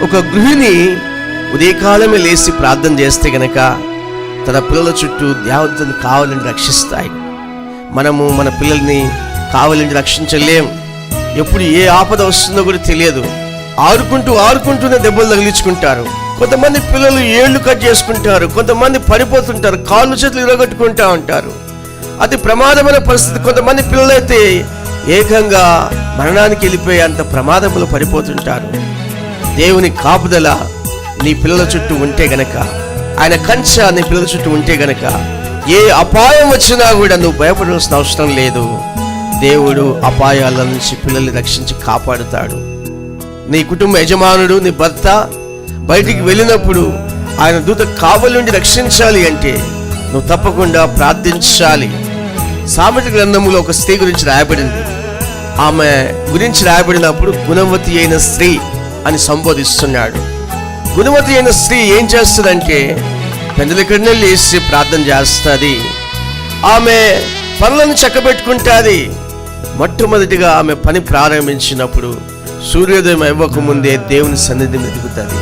ఒక గృహిణి ఉదయకాలమే లేచి ప్రార్థన చేస్తే గనక తన పిల్లల చుట్టూ దేవతను కావాలని రక్షిస్తాయి. మనము మన పిల్లల్ని కావాలని రక్షించలేం. ఎప్పుడు ఏ ఆపద వస్తుందో కూడా తెలియదు. ఆడుకుంటూనే దెబ్బలు తగిలించుకుంటారు. కొంతమంది పిల్లలు ఏళ్ళు కట్ చేసుకుంటారు, కొంతమంది పడిపోతుంటారు, కాళ్ళు చేతులు ఇరగొట్టుకుంటా ఉంటారు. అది ప్రమాదమైన పరిస్థితి. కొంతమంది పిల్లలైతే ఏకంగా మరణానికి వెళ్ళిపోయే అంత ప్రమాదంలో పడిపోతుంటారు. దేవుని కాపుదల నీ పిల్లల చుట్టూ ఉంటే గనక, ఆయన కంచె నీ పిల్లల చుట్టూ ఉంటే గనక, ఏ అపాయం వచ్చినా కూడా నువ్వు భయపడాల్సిన అవసరం లేదు. దేవుడు అపాయాల నుంచి పిల్లల్ని రక్షించి కాపాడుతాడు. నీ కుటుంబ యజమానుడు, నీ భర్త బయటికి వెళ్ళినప్పుడు ఆయన దూత కావలి నుండి రక్షించాలి అంటే నువ్వు తప్పకుండా ప్రార్థించాలి. సామెత గ్రంథములో ఒక స్త్రీ గురించి రాయబడింది. ఆమె గురించి రాయబడినప్పుడు గుణవతి అయిన స్త్రీ అని సంబోధిస్తున్నాడు. గుణవతి అయిన స్త్రీ ఏం చేస్తుందంటే పెందలకడనే లేచి ప్రార్థన చేస్తుంది. ఆమె పనులను చక్కబెట్టుకుంటుంది. మొట్టమొదటిగా ఆమె పని ప్రారంభించినప్పుడు సూర్యోదయం అవ్వక ముందే దేవుని సన్నిధిని వెతుకుతుంది.